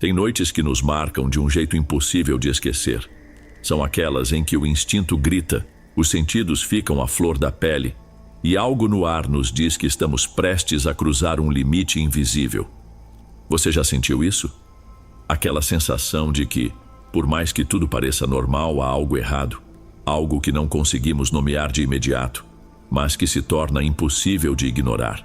Tem noites que nos marcam de um jeito impossível de esquecer. São aquelas em que o instinto grita, os sentidos ficam à flor da pele e algo no ar nos diz que estamos prestes a cruzar um limite invisível. Você já sentiu isso? Aquela sensação de que, por mais que tudo pareça normal, há algo errado, algo que não conseguimos nomear de imediato, mas que se torna impossível de ignorar.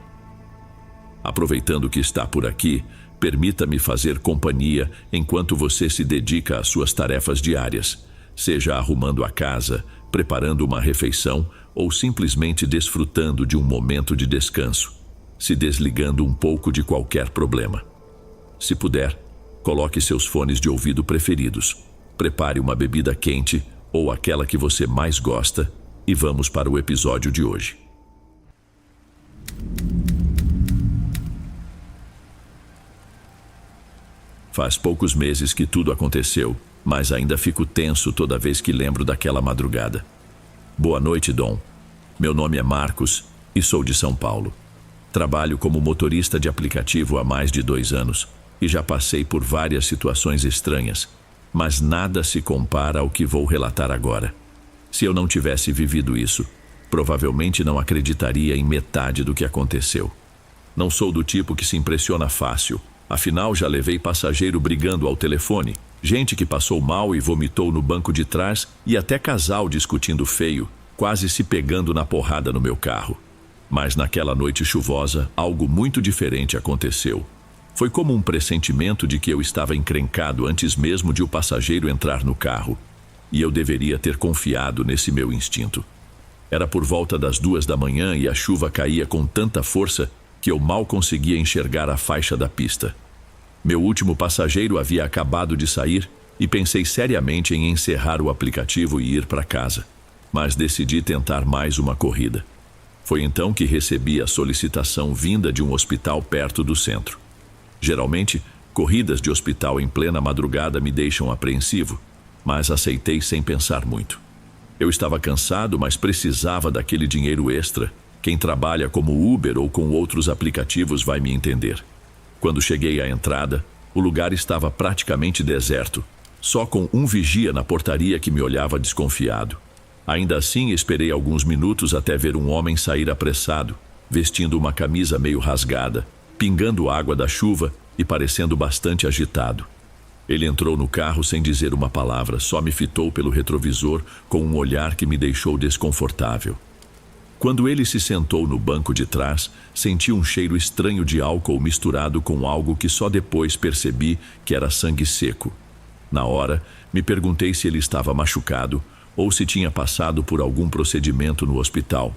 Aproveitando que está por aqui, permita-me fazer companhia enquanto você se dedica às suas tarefas diárias, seja arrumando a casa, preparando uma refeição ou simplesmente desfrutando de um momento de descanso, se desligando um pouco de qualquer problema. Se puder, coloque seus fones de ouvido preferidos, prepare uma bebida quente ou aquela que você mais gosta e vamos para o episódio de hoje. Faz poucos meses que tudo aconteceu, mas ainda fico tenso toda vez que lembro daquela madrugada. Boa noite, Dom. Meu nome é Marcos e sou de São Paulo. Trabalho como motorista de aplicativo há mais de 2 anos e já passei por várias situações estranhas, mas nada se compara ao que vou relatar agora. Se eu não tivesse vivido isso, provavelmente não acreditaria em metade do que aconteceu. Não sou do tipo que se impressiona fácil. Afinal, já levei passageiro brigando ao telefone, gente que passou mal e vomitou no banco de trás e até casal discutindo feio, quase se pegando na porrada no meu carro. Mas naquela noite chuvosa, algo muito diferente aconteceu. Foi como um pressentimento de que eu estava encrencado antes mesmo de o passageiro entrar no carro, e eu deveria ter confiado nesse meu instinto. Era por volta das 2 da manhã e a chuva caía com tanta força que eu mal conseguia enxergar a faixa da pista. Meu último passageiro havia acabado de sair e pensei seriamente em encerrar o aplicativo e ir para casa, mas decidi tentar mais uma corrida. Foi então que recebi a solicitação vinda de um hospital perto do centro. Geralmente, corridas de hospital em plena madrugada me deixam apreensivo, mas aceitei sem pensar muito. Eu estava cansado, mas precisava daquele dinheiro extra. Quem trabalha como Uber ou com outros aplicativos vai me entender. Quando cheguei à entrada, o lugar estava praticamente deserto, só com um vigia na portaria que me olhava desconfiado. Ainda assim, esperei alguns minutos até ver um homem sair apressado, vestindo uma camisa meio rasgada, pingando água da chuva e parecendo bastante agitado. Ele entrou no carro sem dizer uma palavra, só me fitou pelo retrovisor com um olhar que me deixou desconfortável. Quando ele se sentou no banco de trás, senti um cheiro estranho de álcool misturado com algo que só depois percebi que era sangue seco. Na hora, me perguntei se ele estava machucado ou se tinha passado por algum procedimento no hospital.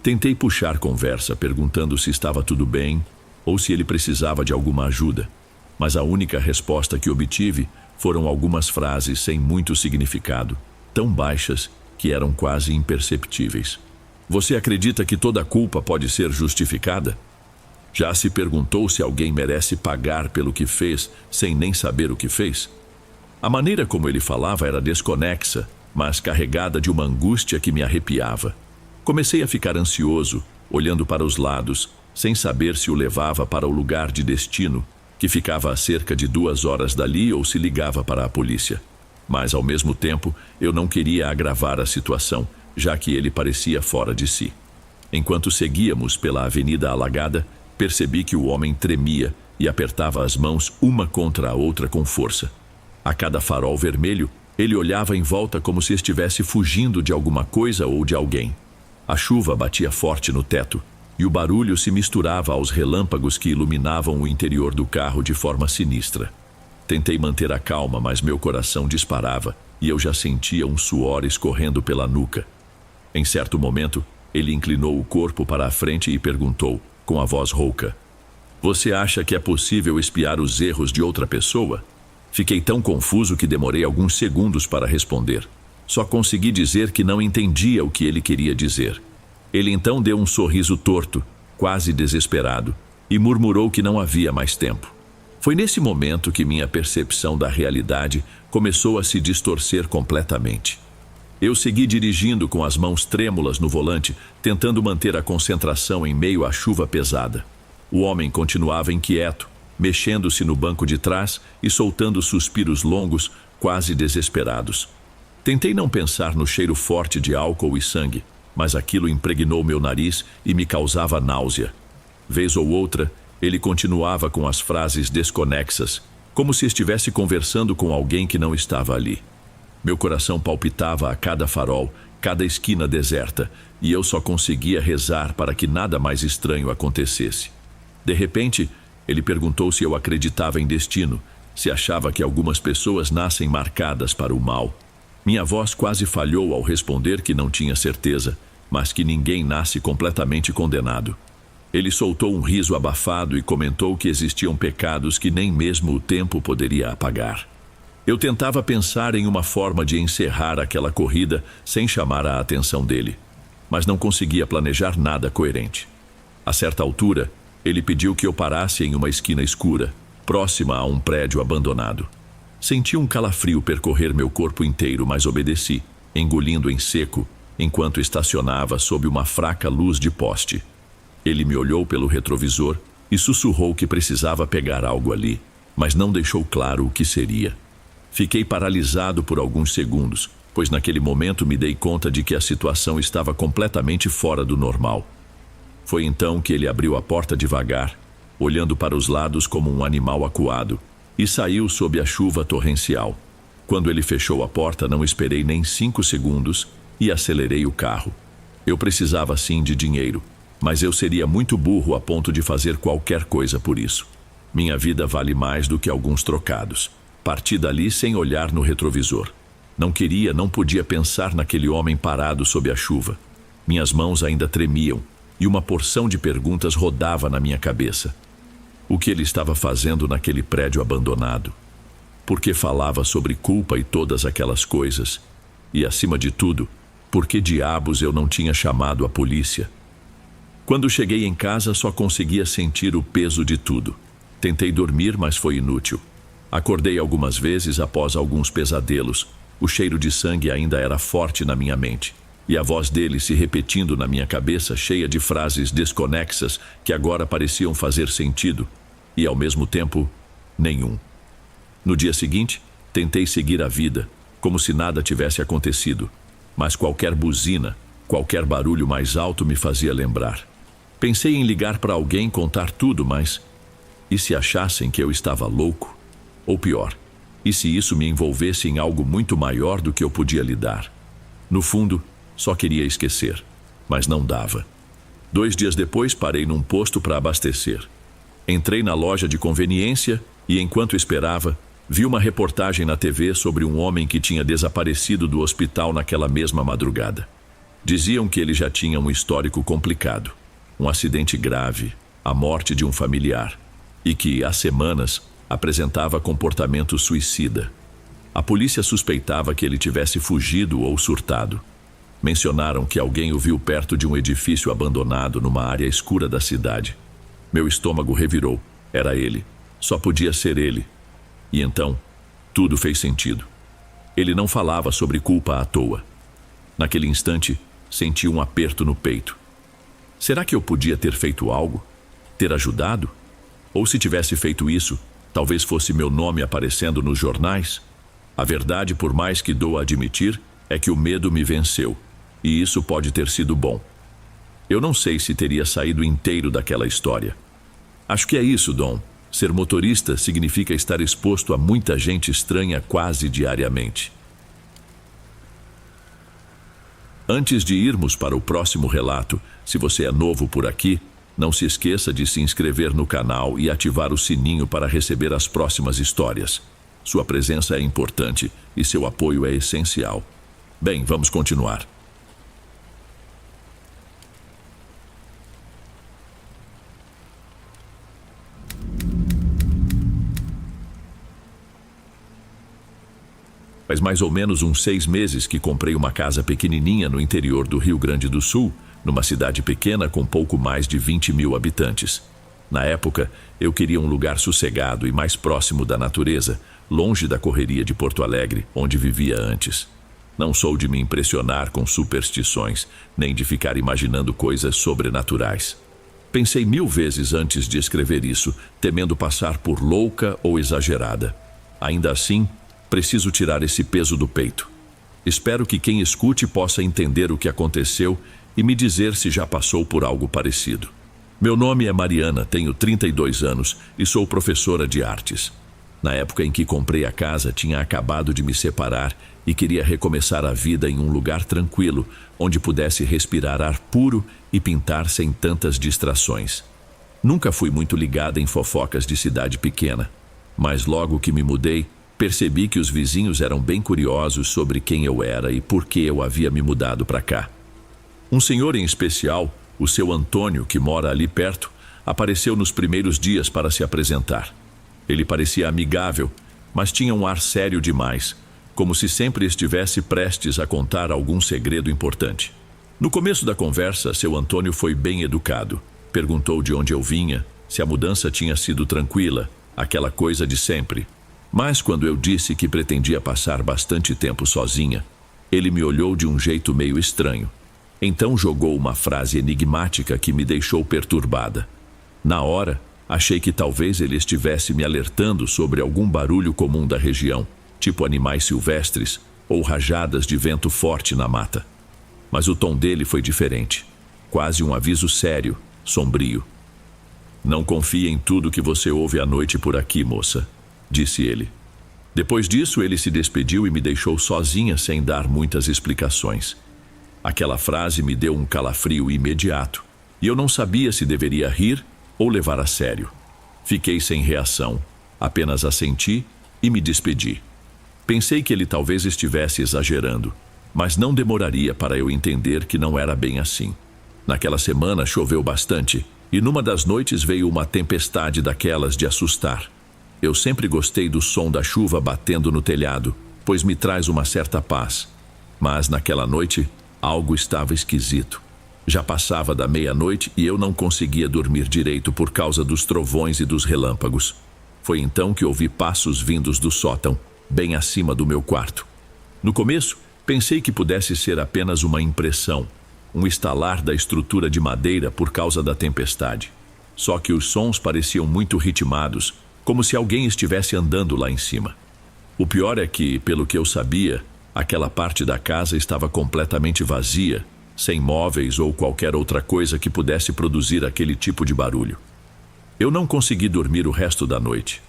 Tentei puxar conversa, perguntando se estava tudo bem ou se ele precisava de alguma ajuda, mas a única resposta que obtive foram algumas frases sem muito significado, tão baixas que eram quase imperceptíveis. Você acredita que toda culpa pode ser justificada? Já se perguntou se alguém merece pagar pelo que fez sem nem saber o que fez? A maneira como ele falava era desconexa, mas carregada de uma angústia que me arrepiava. Comecei a ficar ansioso, olhando para os lados, sem saber se o levava para o lugar de destino, que ficava a cerca de 2 horas dali, ou se ligava para a polícia. Mas, ao mesmo tempo, eu não queria agravar a situação, já que ele parecia fora de si. Enquanto seguíamos pela avenida alagada, percebi que o homem tremia e apertava as mãos uma contra a outra com força. A cada farol vermelho, ele olhava em volta como se estivesse fugindo de alguma coisa ou de alguém. A chuva batia forte no teto e o barulho se misturava aos relâmpagos que iluminavam o interior do carro de forma sinistra. Tentei manter a calma, mas meu coração disparava e eu já sentia um suor escorrendo pela nuca. Em certo momento, ele inclinou o corpo para a frente e perguntou, com a voz rouca: "Você acha que é possível espiar os erros de outra pessoa?" Fiquei tão confuso que demorei alguns segundos para responder. Só consegui dizer que não entendia o que ele queria dizer. Ele então deu um sorriso torto, quase desesperado, e murmurou que não havia mais tempo. Foi nesse momento que minha percepção da realidade começou a se distorcer completamente. Eu segui dirigindo com as mãos trêmulas no volante, tentando manter a concentração em meio à chuva pesada. O homem continuava inquieto, mexendo-se no banco de trás e soltando suspiros longos, quase desesperados. Tentei não pensar no cheiro forte de álcool e sangue, mas aquilo impregnou meu nariz e me causava náusea. Vez ou outra, ele continuava com as frases desconexas, como se estivesse conversando com alguém que não estava ali. Meu coração palpitava a cada farol, cada esquina deserta, e eu só conseguia rezar para que nada mais estranho acontecesse. De repente, ele perguntou se eu acreditava em destino, se achava que algumas pessoas nascem marcadas para o mal. Minha voz quase falhou ao responder que não tinha certeza, mas que ninguém nasce completamente condenado. Ele soltou um riso abafado e comentou que existiam pecados que nem mesmo o tempo poderia apagar. Eu tentava pensar em uma forma de encerrar aquela corrida sem chamar a atenção dele, mas não conseguia planejar nada coerente. A certa altura, ele pediu que eu parasse em uma esquina escura, próxima a um prédio abandonado. Senti um calafrio percorrer meu corpo inteiro, mas obedeci, engolindo em seco, enquanto estacionava sob uma fraca luz de poste. Ele me olhou pelo retrovisor e sussurrou que precisava pegar algo ali, mas não deixou claro o que seria. Fiquei paralisado por alguns segundos, pois naquele momento me dei conta de que a situação estava completamente fora do normal. Foi então que ele abriu a porta devagar, olhando para os lados como um animal acuado, e saiu sob a chuva torrencial. Quando ele fechou a porta, não esperei nem 5 segundos e acelerei o carro. Eu precisava sim de dinheiro, mas eu seria muito burro a ponto de fazer qualquer coisa por isso. Minha vida vale mais do que alguns trocados. Parti dali sem olhar no retrovisor. Não podia pensar naquele homem parado sob a chuva. Minhas mãos ainda tremiam e uma porção de perguntas rodava na minha cabeça. O que ele estava fazendo naquele prédio abandonado? Por que falava sobre culpa e todas aquelas coisas? E, acima de tudo, por que diabos eu não tinha chamado a polícia? Quando cheguei em casa, só conseguia sentir o peso de tudo. Tentei dormir, mas foi inútil. Acordei algumas vezes após alguns pesadelos. O cheiro de sangue ainda era forte na minha mente, e a voz dele se repetindo na minha cabeça, cheia de frases desconexas que agora pareciam fazer sentido, e ao mesmo tempo, nenhum. No dia seguinte, tentei seguir a vida, como se nada tivesse acontecido, mas qualquer buzina, qualquer barulho mais alto me fazia lembrar. Pensei em ligar para alguém, contar tudo, mas... e se achassem que eu estava louco? Ou pior, e se isso me envolvesse em algo muito maior do que eu podia lidar? No fundo, só queria esquecer, mas não dava. 2 dias depois, parei num posto para abastecer. Entrei na loja de conveniência e, enquanto esperava, vi uma reportagem na TV sobre um homem que tinha desaparecido do hospital naquela mesma madrugada. Diziam que ele já tinha um histórico complicado, um acidente grave, a morte de um familiar, e que, há semanas, apresentava comportamento suicida. A polícia suspeitava que ele tivesse fugido ou surtado. Mencionaram que alguém o viu perto de um edifício abandonado numa área escura da cidade. Meu estômago revirou. Era ele. Só podia ser ele. E então, tudo fez sentido. Ele não falava sobre culpa à toa. Naquele instante, senti um aperto no peito. Será que eu podia ter feito algo? Ter ajudado? Ou se tivesse feito isso, talvez fosse meu nome aparecendo nos jornais? A verdade, por mais que dou a admitir, é que o medo me venceu. E isso pode ter sido bom. Eu não sei se teria saído inteiro daquela história. Acho que é isso, Dom. Ser motorista significa estar exposto a muita gente estranha quase diariamente. Antes de irmos para o próximo relato, se você é novo por aqui, não se esqueça de se inscrever no canal e ativar o sininho para receber as próximas histórias. Sua presença é importante e seu apoio é essencial. Bem, vamos continuar. Faz mais ou menos uns 6 meses que comprei uma casa pequenininha no interior do Rio Grande do Sul, numa cidade pequena com pouco mais de 20 mil habitantes. Na época, eu queria um lugar sossegado e mais próximo da natureza, longe da correria de Porto Alegre, onde vivia antes. Não sou de me impressionar com superstições, nem de ficar imaginando coisas sobrenaturais. Pensei 1000 vezes antes de escrever isso, temendo passar por louca ou exagerada. Ainda assim, preciso tirar esse peso do peito. Espero que quem escute possa entender o que aconteceu e me dizer se já passou por algo parecido. Meu nome é Mariana, tenho 32 anos e sou professora de artes. Na época em que comprei a casa, tinha acabado de me separar e queria recomeçar a vida em um lugar tranquilo, onde pudesse respirar ar puro e pintar sem tantas distrações. Nunca fui muito ligada em fofocas de cidade pequena, mas logo que me mudei, percebi que os vizinhos eram bem curiosos sobre quem eu era e por que eu havia me mudado para cá. Um senhor em especial, o seu Antônio, que mora ali perto, apareceu nos primeiros dias para se apresentar. Ele parecia amigável, mas tinha um ar sério demais, como se sempre estivesse prestes a contar algum segredo importante. No começo da conversa, seu Antônio foi bem educado. Perguntou de onde eu vinha, se a mudança tinha sido tranquila, aquela coisa de sempre. Mas quando eu disse que pretendia passar bastante tempo sozinha, ele me olhou de um jeito meio estranho. Então jogou uma frase enigmática que me deixou perturbada. Na hora, achei que talvez ele estivesse me alertando sobre algum barulho comum da região, tipo animais silvestres ou rajadas de vento forte na mata. Mas o tom dele foi diferente, quase um aviso sério, sombrio. "Não confie em tudo que você ouve à noite por aqui, moça", disse ele. Depois disso, ele se despediu e me deixou sozinha sem dar muitas explicações. Aquela frase me deu um calafrio imediato, e eu não sabia se deveria rir ou levar a sério. Fiquei sem reação, apenas assenti e me despedi. Pensei que ele talvez estivesse exagerando, mas não demoraria para eu entender que não era bem assim. Naquela semana choveu bastante, e numa das noites veio uma tempestade daquelas de assustar. Eu sempre gostei do som da chuva batendo no telhado, pois me traz uma certa paz. Mas naquela noite, algo estava esquisito. Já passava da meia-noite e eu não conseguia dormir direito por causa dos trovões e dos relâmpagos. Foi então que ouvi passos vindos do sótão, bem acima do meu quarto. No começo, pensei que pudesse ser apenas uma impressão, um estalar da estrutura de madeira por causa da tempestade. Só que os sons pareciam muito ritmados, como se alguém estivesse andando lá em cima. O pior é que, pelo que eu sabia, aquela parte da casa estava completamente vazia, sem móveis ou qualquer outra coisa que pudesse produzir aquele tipo de barulho. Eu não consegui dormir o resto da noite.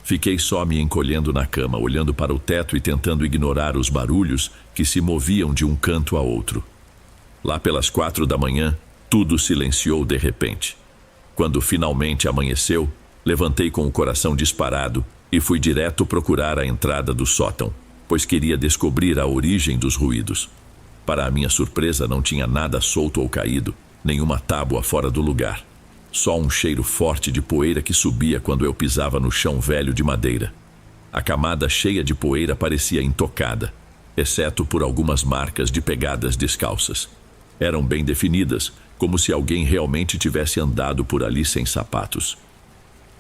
Fiquei só me encolhendo na cama, olhando para o teto e tentando ignorar os barulhos que se moviam de um canto a outro. Lá pelas 4 da manhã, tudo silenciou de repente. Quando finalmente amanheceu, levantei com o coração disparado e fui direto procurar a entrada do sótão, pois queria descobrir a origem dos ruídos. Para a minha surpresa, não tinha nada solto ou caído, nenhuma tábua fora do lugar. Só um cheiro forte de poeira que subia quando eu pisava no chão velho de madeira. A camada cheia de poeira parecia intocada, exceto por algumas marcas de pegadas descalças. Eram bem definidas, como se alguém realmente tivesse andado por ali sem sapatos.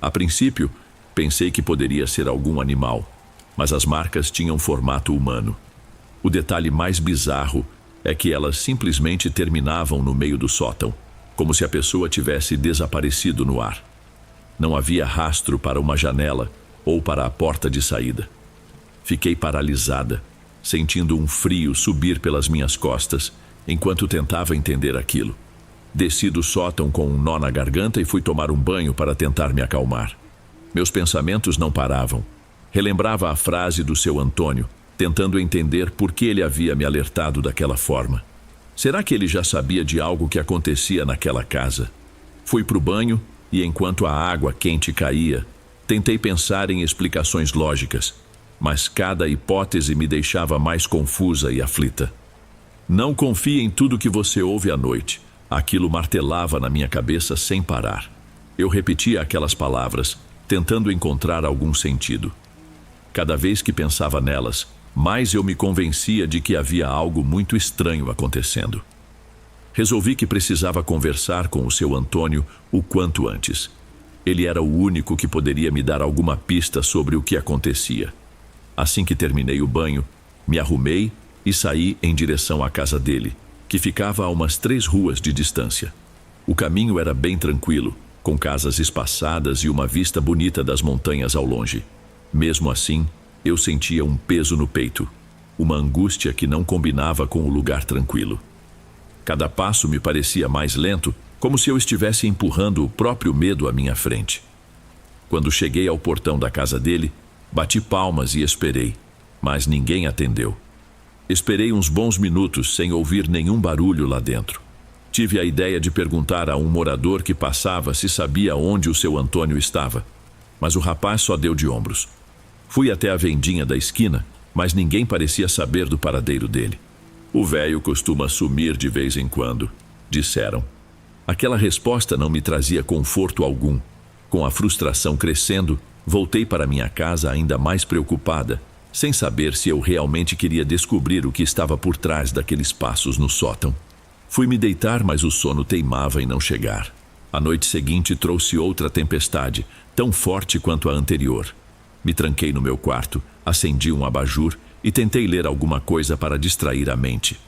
A princípio, pensei que poderia ser algum animal, mas as marcas tinham formato humano. O detalhe mais bizarro é que elas simplesmente terminavam no meio do sótão, como se a pessoa tivesse desaparecido no ar. Não havia rastro para uma janela ou para a porta de saída. Fiquei paralisada, sentindo um frio subir pelas minhas costas, enquanto tentava entender aquilo. Desci do sótão com um nó na garganta e fui tomar um banho para tentar me acalmar. Meus pensamentos não paravam. Relembrava a frase do seu Antônio, tentando entender por que ele havia me alertado daquela forma. Será que ele já sabia de algo que acontecia naquela casa? Fui para o banho e, enquanto a água quente caía, tentei pensar em explicações lógicas, mas cada hipótese me deixava mais confusa e aflita. Não confie em tudo que você ouve à noite. Aquilo martelava na minha cabeça sem parar. Eu repetia aquelas palavras, tentando encontrar algum sentido. Cada vez que pensava nelas, mais eu me convencia de que havia algo muito estranho acontecendo. Resolvi que precisava conversar com o seu Antônio o quanto antes. Ele era o único que poderia me dar alguma pista sobre o que acontecia. Assim que terminei o banho, me arrumei e saí em direção à casa dele, que ficava a umas 3 ruas de distância. O caminho era bem tranquilo, com casas espaçadas e uma vista bonita das montanhas ao longe. Mesmo assim, eu sentia um peso no peito, uma angústia que não combinava com o lugar tranquilo. Cada passo me parecia mais lento, como se eu estivesse empurrando o próprio medo à minha frente. Quando cheguei ao portão da casa dele, bati palmas e esperei, mas ninguém atendeu. Esperei uns bons minutos sem ouvir nenhum barulho lá dentro. Tive a ideia de perguntar a um morador que passava se sabia onde o seu Antônio estava, mas o rapaz só deu de ombros. Fui até a vendinha da esquina, mas ninguém parecia saber do paradeiro dele. O velho costuma sumir de vez em quando, disseram. Aquela resposta não me trazia conforto algum. Com a frustração crescendo, voltei para minha casa ainda mais preocupada, sem saber se eu realmente queria descobrir o que estava por trás daqueles passos no sótão. Fui me deitar, mas o sono teimava em não chegar. A noite seguinte trouxe outra tempestade, tão forte quanto a anterior. Me tranquei no meu quarto, acendi um abajur e tentei ler alguma coisa para distrair a mente.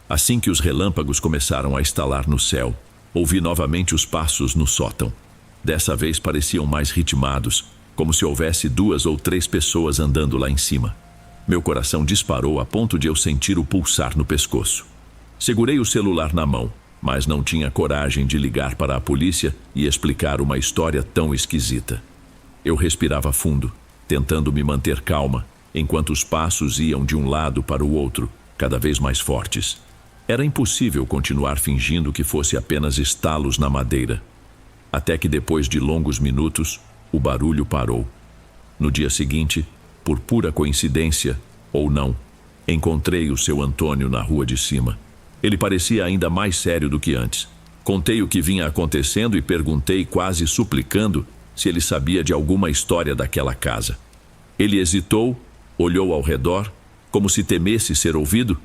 Assim que os relâmpagos começaram a estalar no céu, ouvi novamente os passos no sótão. Dessa vez pareciam mais ritmados, como se houvesse 2 ou 3 pessoas andando lá em cima. Meu coração disparou a ponto de eu sentir o pulsar no pescoço. Segurei o celular na mão, mas não tinha coragem de ligar para a polícia e explicar uma história tão esquisita. Eu respirava fundo, tentando me manter calma, enquanto os passos iam de um lado para o outro, cada vez mais fortes. Era impossível continuar fingindo que fosse apenas estalos na madeira. Até que depois de longos minutos, o barulho parou. No dia seguinte, por pura coincidência, ou não, encontrei o seu Antônio na rua de cima. Ele parecia ainda mais sério do que antes. Contei o que vinha acontecendo e perguntei, quase suplicando, se ele sabia de alguma história daquela casa. Ele hesitou, olhou ao redor, como se temesse ser ouvido,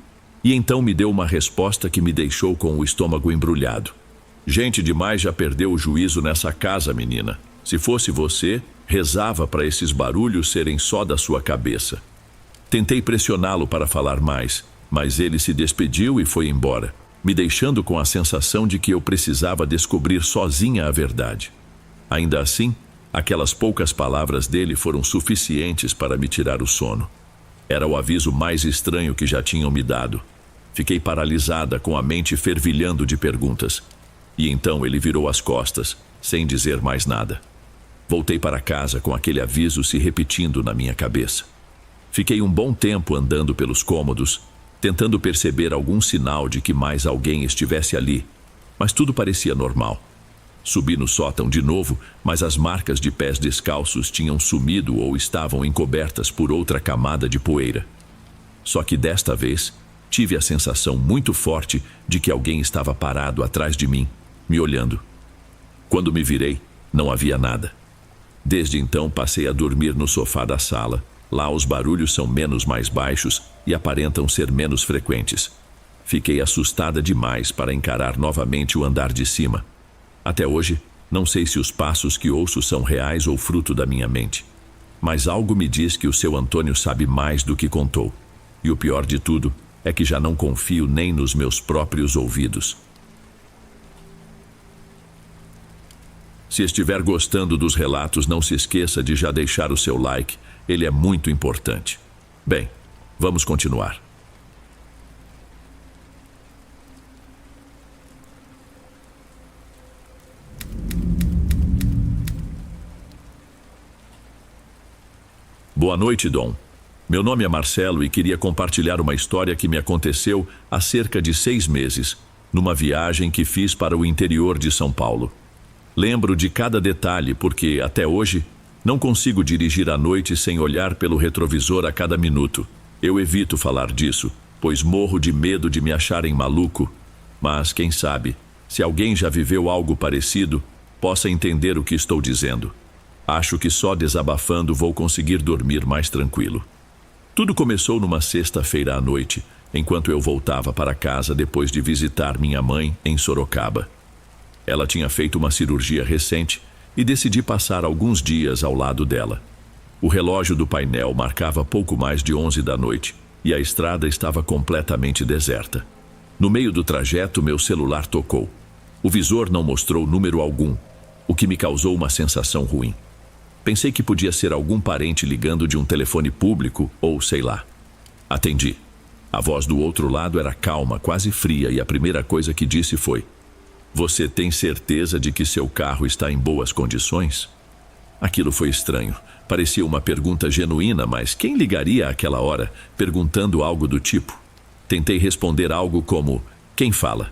e então me deu uma resposta que me deixou com o estômago embrulhado. Gente demais já perdeu o juízo nessa casa, menina. Se fosse você, rezava para esses barulhos serem só da sua cabeça. Tentei pressioná-lo para falar mais, mas ele se despediu e foi embora, me deixando com a sensação de que eu precisava descobrir sozinha a verdade. Ainda assim, aquelas poucas palavras dele foram suficientes para me tirar o sono. Era o aviso mais estranho que já tinham me dado. Fiquei paralisada, com a mente fervilhando de perguntas. E então ele virou as costas, sem dizer mais nada. Voltei para casa com aquele aviso se repetindo na minha cabeça. Fiquei um bom tempo andando pelos cômodos, tentando perceber algum sinal de que mais alguém estivesse ali, mas tudo parecia normal. Subi no sótão de novo, mas as marcas de pés descalços tinham sumido ou estavam encobertas por outra camada de poeira. Só que desta vez, tive a sensação muito forte de que alguém estava parado atrás de mim, me olhando. Quando me virei, não havia nada. Desde então passei a dormir no sofá da sala. Lá os barulhos são mais baixos e aparentam ser menos frequentes. Fiquei assustada demais para encarar novamente o andar de cima. Até hoje, não sei se os passos que ouço são reais ou fruto da minha mente. Mas algo me diz que o seu Antônio sabe mais do que contou. E o pior de tudo é que já não confio nem nos meus próprios ouvidos. Se estiver gostando dos relatos, não se esqueça de já deixar o seu like. Ele é muito importante. Bem, vamos continuar. Boa noite, Dom. Meu nome é Marcelo e queria compartilhar uma história que me aconteceu há cerca de 6 meses, numa viagem que fiz para o interior de São Paulo. Lembro de cada detalhe porque, até hoje, não consigo dirigir à noite sem olhar pelo retrovisor a cada minuto. Eu evito falar disso, pois morro de medo de me acharem maluco. Mas, quem sabe, se alguém já viveu algo parecido, possa entender o que estou dizendo. Acho que só desabafando vou conseguir dormir mais tranquilo. Tudo começou numa sexta-feira à noite, enquanto eu voltava para casa depois de visitar minha mãe em Sorocaba. Ela tinha feito uma cirurgia recente e decidi passar alguns dias ao lado dela. O relógio do painel marcava pouco mais de 11 da noite e a estrada estava completamente deserta. No meio do trajeto, meu celular tocou. O visor não mostrou número algum, o que me causou uma sensação ruim. Pensei que podia ser algum parente ligando de um telefone público ou sei lá. Atendi. A voz do outro lado era calma, quase fria, e a primeira coisa que disse foi: "Você tem certeza de que seu carro está em boas condições?" Aquilo foi estranho. Parecia uma pergunta genuína, mas quem ligaria àquela hora perguntando algo do tipo? Tentei responder algo como: "Quem fala?"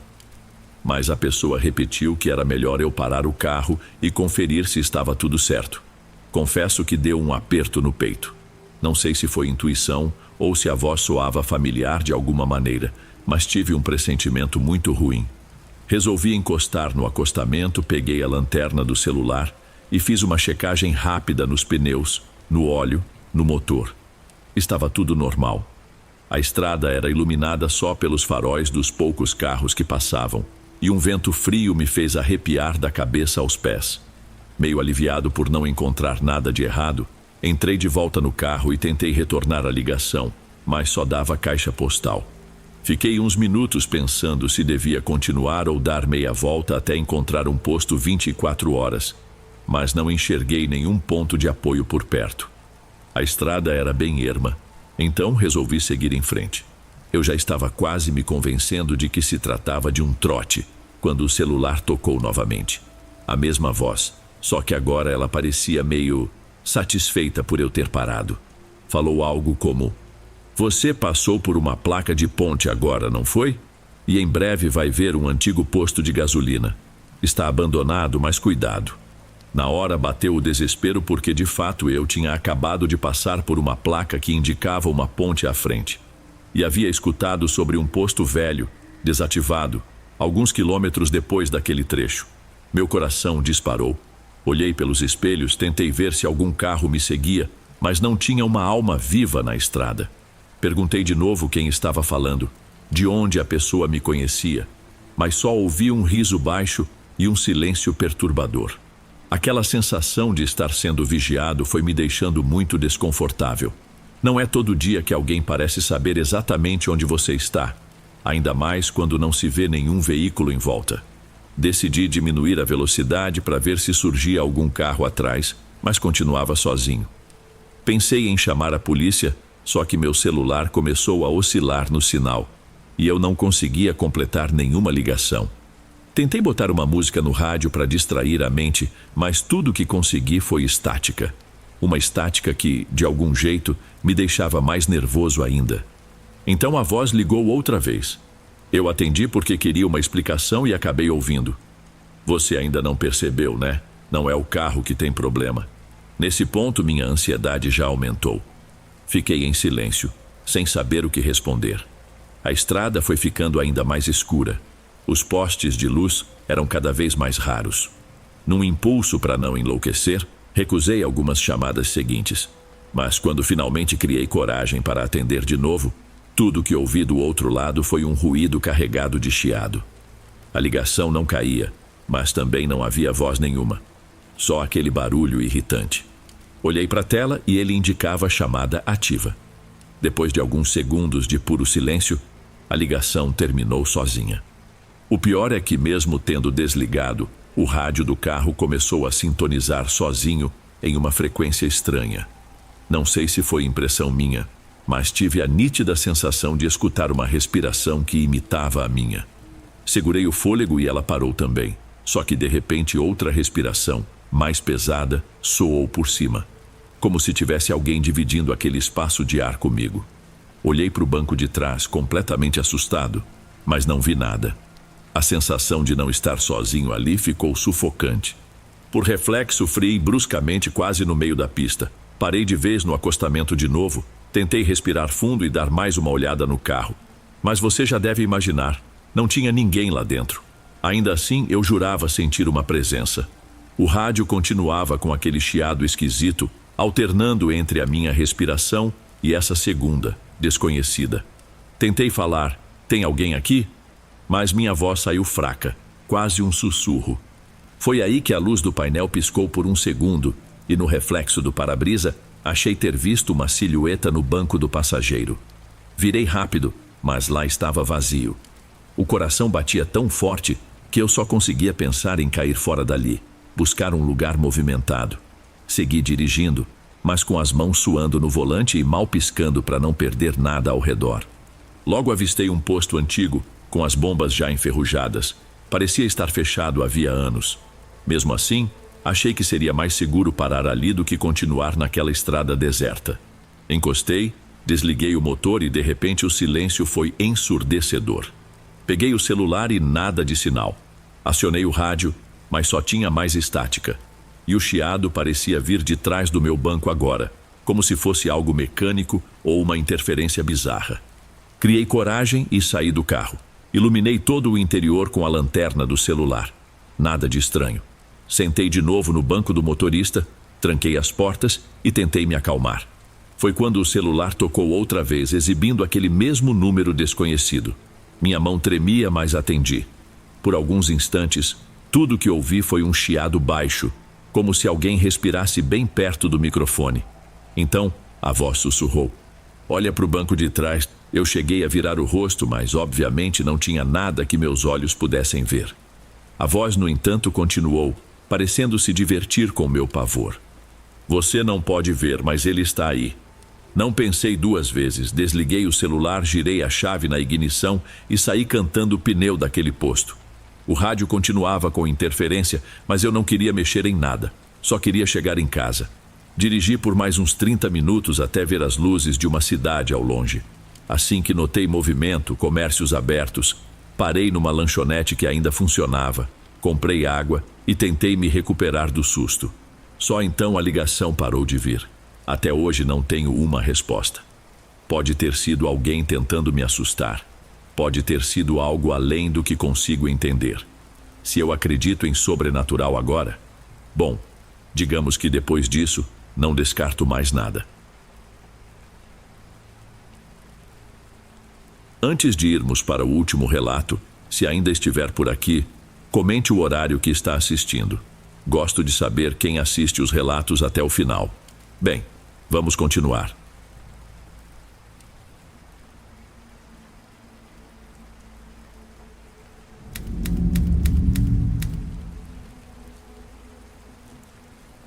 Mas a pessoa repetiu que era melhor eu parar o carro e conferir se estava tudo certo. Confesso que deu um aperto no peito. Não sei se foi intuição ou se a voz soava familiar de alguma maneira, mas tive um pressentimento muito ruim. Resolvi encostar no acostamento, peguei a lanterna do celular e fiz uma checagem rápida nos pneus, no óleo, no motor. Estava tudo normal. A estrada era iluminada só pelos faróis dos poucos carros que passavam, e um vento frio me fez arrepiar da cabeça aos pés. Meio aliviado por não encontrar nada de errado, entrei de volta no carro e tentei retornar a ligação, mas só dava caixa postal. Fiquei uns minutos pensando se devia continuar ou dar meia volta até encontrar um posto 24 horas, mas não enxerguei nenhum ponto de apoio por perto. A estrada era bem erma, então resolvi seguir em frente. Eu já estava quase me convencendo de que se tratava de um trote, quando o celular tocou novamente. A mesma voz, só que agora ela parecia meio satisfeita por eu ter parado. Falou algo como: "Você passou por uma placa de ponte agora, não foi? E em breve vai ver um antigo posto de gasolina. Está abandonado, mas cuidado." Na hora bateu o desespero porque de fato eu tinha acabado de passar por uma placa que indicava uma ponte à frente. E havia escutado sobre um posto velho, desativado, alguns quilômetros depois daquele trecho. Meu coração disparou. Olhei pelos espelhos, tentei ver se algum carro me seguia, mas não tinha uma alma viva na estrada. Perguntei de novo quem estava falando, de onde a pessoa me conhecia, mas só ouvi um riso baixo e um silêncio perturbador. Aquela sensação de estar sendo vigiado foi me deixando muito desconfortável. Não é todo dia que alguém parece saber exatamente onde você está, ainda mais quando não se vê nenhum veículo em volta. Decidi diminuir a velocidade para ver se surgia algum carro atrás, mas continuava sozinho. Pensei em chamar a polícia, só que meu celular começou a oscilar no sinal, e eu não conseguia completar nenhuma ligação. Tentei botar uma música no rádio para distrair a mente, mas tudo que consegui foi estática. Uma estática que, de algum jeito, me deixava mais nervoso ainda. Então a voz ligou outra vez. Eu atendi porque queria uma explicação e acabei ouvindo: "Você ainda não percebeu, né? Não é o carro que tem problema." Nesse ponto, minha ansiedade já aumentou. Fiquei em silêncio, sem saber o que responder. A estrada foi ficando ainda mais escura. Os postes de luz eram cada vez mais raros. Num impulso para não enlouquecer, recusei algumas chamadas seguintes. Mas quando finalmente criei coragem para atender de novo, tudo que ouvi do outro lado foi um ruído carregado de chiado. A ligação não caía, mas também não havia voz nenhuma. Só aquele barulho irritante. Olhei para a tela e ele indicava a chamada ativa. Depois de alguns segundos de puro silêncio, a ligação terminou sozinha. O pior é que, mesmo tendo desligado, o rádio do carro começou a sintonizar sozinho em uma frequência estranha. Não sei se foi impressão minha, mas tive a nítida sensação de escutar uma respiração que imitava a minha. Segurei o fôlego e ela parou também, só que de repente outra respiração, mais pesada, soou por cima, como se tivesse alguém dividindo aquele espaço de ar comigo. Olhei para o banco de trás, completamente assustado, mas não vi nada. A sensação de não estar sozinho ali ficou sufocante. Por reflexo, freiei bruscamente quase no meio da pista. Parei de vez no acostamento de novo, tentei respirar fundo e dar mais uma olhada no carro. Mas você já deve imaginar, não tinha ninguém lá dentro. Ainda assim, eu jurava sentir uma presença. O rádio continuava com aquele chiado esquisito, alternando entre a minha respiração e essa segunda, desconhecida. Tentei falar: "Tem alguém aqui?" Mas minha voz saiu fraca, quase um sussurro. Foi aí que a luz do painel piscou por um segundo, e no reflexo do para-brisa, achei ter visto uma silhueta no banco do passageiro. Virei rápido, mas lá estava vazio. O coração batia tão forte que eu só conseguia pensar em cair fora dali, buscar um lugar movimentado. Segui dirigindo, mas com as mãos suando no volante e mal piscando para não perder nada ao redor. Logo avistei um posto antigo, com as bombas já enferrujadas. Parecia estar fechado havia anos. Mesmo assim, achei que seria mais seguro parar ali do que continuar naquela estrada deserta. Encostei, desliguei o motor e de repente o silêncio foi ensurdecedor. Peguei o celular e nada de sinal. Acionei o rádio, mas só tinha mais estática. E o chiado parecia vir de trás do meu banco agora, como se fosse algo mecânico ou uma interferência bizarra. Criei coragem e saí do carro. Iluminei todo o interior com a lanterna do celular. Nada de estranho. Sentei de novo no banco do motorista, tranquei as portas e tentei me acalmar. Foi quando o celular tocou outra vez, exibindo aquele mesmo número desconhecido. Minha mão tremia, mas atendi. Por alguns instantes, tudo que ouvi foi um chiado baixo, como se alguém respirasse bem perto do microfone. Então, a voz sussurrou. Olha para o banco de trás. Eu cheguei a virar o rosto, mas obviamente não tinha nada que meus olhos pudessem ver. A voz, no entanto, continuou, parecendo se divertir com meu pavor. Você não pode ver, mas ele está aí. Não pensei duas vezes, desliguei o celular, girei a chave na ignição e saí cantando o pneu daquele posto. O rádio continuava com interferência, mas eu não queria mexer em nada. Só queria chegar em casa. Dirigi por mais uns 30 minutos até ver as luzes de uma cidade ao longe. Assim que notei movimento, comércios abertos, parei numa lanchonete que ainda funcionava, comprei água e tentei me recuperar do susto. Só então a ligação parou de vir. Até hoje não tenho uma resposta. Pode ter sido alguém tentando me assustar. Pode ter sido algo além do que consigo entender. Se eu acredito em sobrenatural agora, bom, digamos que depois disso, não descarto mais nada. Antes de irmos para o último relato, se ainda estiver por aqui, comente o horário que está assistindo. Gosto de saber quem assiste os relatos até o final. Bem, vamos continuar.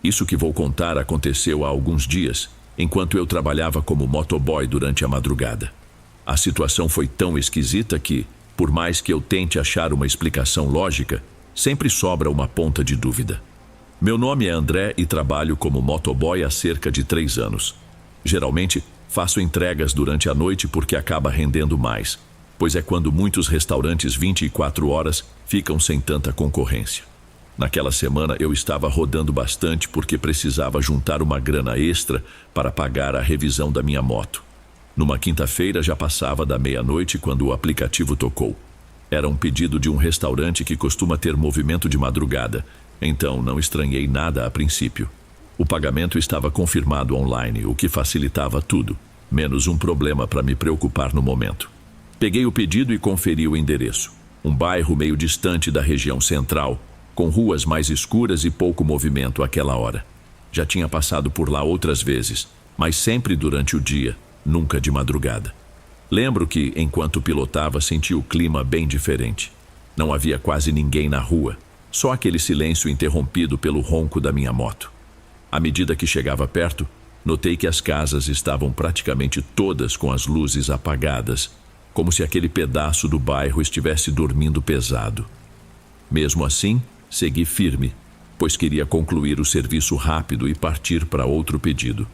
Isso que vou contar aconteceu há alguns dias, enquanto eu trabalhava como motoboy durante a madrugada. A situação foi tão esquisita que, por mais que eu tente achar uma explicação lógica, sempre sobra uma ponta de dúvida. Meu nome é André e trabalho como motoboy há cerca de 3 anos. Geralmente, faço entregas durante a noite porque acaba rendendo mais, pois é quando muitos restaurantes 24 horas ficam sem tanta concorrência. Naquela semana eu estava rodando bastante porque precisava juntar uma grana extra para pagar a revisão da minha moto. Numa quinta-feira já passava da meia-noite quando o aplicativo tocou. Era um pedido de um restaurante que costuma ter movimento de madrugada, então não estranhei nada a princípio. O pagamento estava confirmado online, o que facilitava tudo, menos um problema para me preocupar no momento. Peguei o pedido e conferi o endereço. Um bairro meio distante da região central, com ruas mais escuras e pouco movimento àquela hora. Já tinha passado por lá outras vezes, mas sempre durante o dia, nunca de madrugada. Lembro que, enquanto pilotava, senti o clima bem diferente. Não havia quase ninguém na rua, só aquele silêncio interrompido pelo ronco da minha moto. À medida que chegava perto, notei que as casas estavam praticamente todas com as luzes apagadas, como se aquele pedaço do bairro estivesse dormindo pesado. Mesmo assim, segui firme, pois queria concluir o serviço rápido e partir para outro pedido.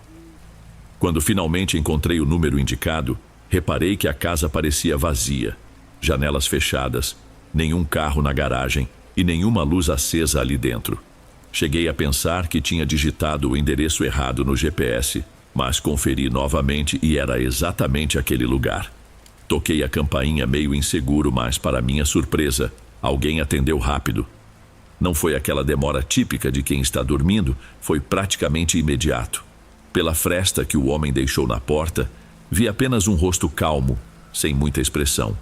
Quando finalmente encontrei o número indicado, reparei que a casa parecia vazia, janelas fechadas, nenhum carro na garagem e nenhuma luz acesa ali dentro. Cheguei a pensar que tinha digitado o endereço errado no GPS, mas conferi novamente e era exatamente aquele lugar. Toquei a campainha meio inseguro, mas para minha surpresa, alguém atendeu rápido. Não foi aquela demora típica de quem está dormindo, foi praticamente imediato. Pela fresta que o homem deixou na porta, vi apenas um rosto calmo, sem muita expressão.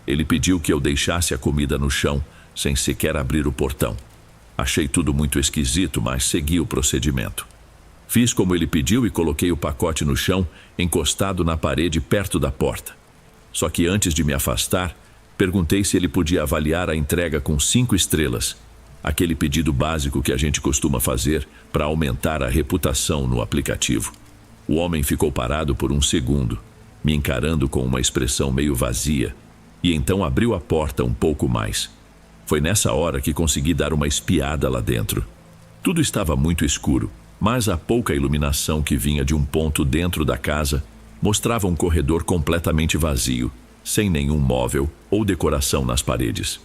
Ele pediu que eu deixasse a comida no chão, sem sequer abrir o portão. Achei tudo muito esquisito, mas segui o procedimento. Fiz como ele pediu e coloquei o pacote no chão, encostado na parede perto da porta. Só que antes de me afastar, Perguntei se ele podia avaliar a entrega com 5 estrelas, aquele pedido básico que a gente costuma fazer para aumentar a reputação no aplicativo. O homem ficou parado por um segundo, me encarando com uma expressão meio vazia, e então abriu a porta um pouco mais. Foi nessa hora que consegui dar uma espiada lá dentro. Tudo estava muito escuro, mas a pouca iluminação que vinha de um ponto dentro da casa mostrava um corredor completamente vazio, sem nenhum móvel ou decoração nas paredes.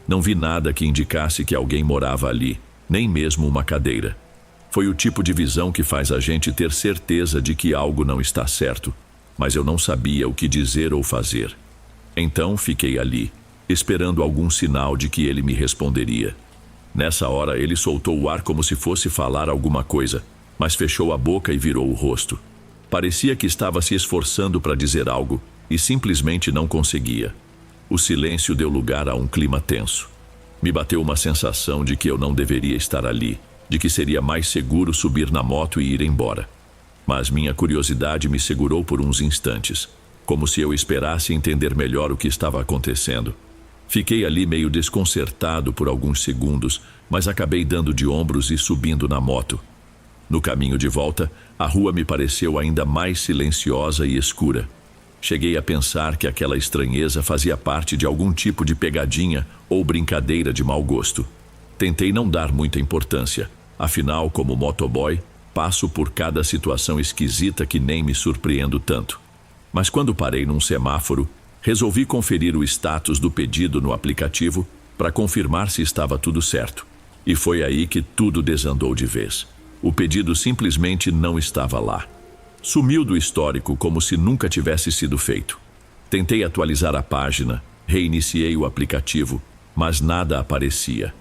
Não vi nada que indicasse que alguém morava ali, nem mesmo uma cadeira. Foi o tipo de visão que faz a gente ter certeza de que algo não está certo, mas eu não sabia o que dizer ou fazer. Então fiquei ali, esperando algum sinal de que ele me responderia. Nessa hora ele soltou o ar como se fosse falar alguma coisa, mas fechou a boca e virou o rosto. Parecia que estava se esforçando para dizer algo e simplesmente não conseguia. O silêncio deu lugar a um clima tenso. Me bateu uma sensação de que eu não deveria estar ali, de que seria mais seguro subir na moto e ir embora. Mas minha curiosidade me segurou por uns instantes, como se eu esperasse entender melhor o que estava acontecendo. Fiquei ali meio desconcertado por alguns segundos, mas acabei dando de ombros e subindo na moto. No caminho de volta, a rua me pareceu ainda mais silenciosa e escura. Cheguei a pensar que aquela estranheza fazia parte de algum tipo de pegadinha ou brincadeira de mau gosto. Tentei não dar muita importância. Afinal, como motoboy, passo por cada situação esquisita que nem me surpreendo tanto. Mas quando parei num semáforo, resolvi conferir o status do pedido no aplicativo para confirmar se estava tudo certo. E foi aí que tudo desandou de vez. O pedido simplesmente não estava lá. Sumiu do histórico como se nunca tivesse sido feito. Tentei atualizar a página, reiniciei o aplicativo, mas nada aparecia.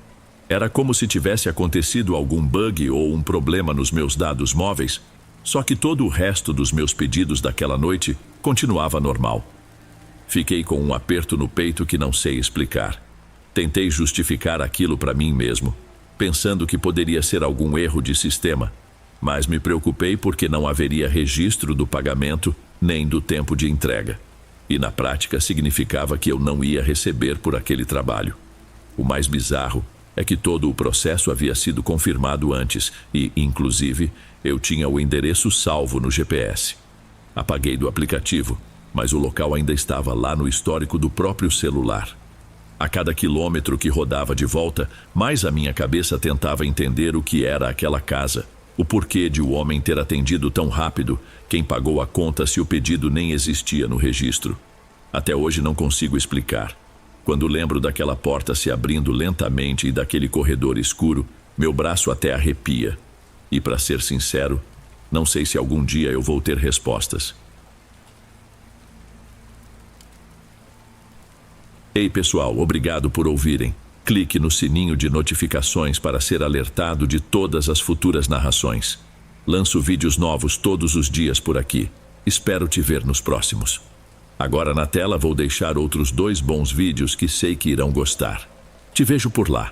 Era como se tivesse acontecido algum bug ou um problema nos meus dados móveis, só que todo o resto dos meus pedidos daquela noite continuava normal. Fiquei com um aperto no peito que não sei explicar. Tentei justificar aquilo para mim mesmo, pensando que poderia ser algum erro de sistema, mas me preocupei porque não haveria registro do pagamento nem do tempo de entrega. E na prática significava que eu não ia receber por aquele trabalho. O mais bizarro é que todo o processo havia sido confirmado antes e, inclusive, eu tinha o endereço salvo no GPS. Apaguei do aplicativo, mas o local ainda estava lá no histórico do próprio celular. A cada quilômetro que rodava de volta, mais a minha cabeça tentava entender o que era aquela casa, o porquê de o homem ter atendido tão rápido, quem pagou a conta se o pedido nem existia no registro. Até hoje não consigo explicar. Quando lembro daquela porta se abrindo lentamente e daquele corredor escuro, meu braço até arrepia. E, para ser sincero, não sei se algum dia eu vou ter respostas. Ei pessoal, obrigado por ouvirem. Clique no sininho de notificações para ser alertado de todas as futuras narrações. Lanço vídeos novos todos os dias por aqui. Espero te ver nos próximos. Agora na tela vou deixar outros 2 bons vídeos que sei que irão gostar. Te vejo por lá.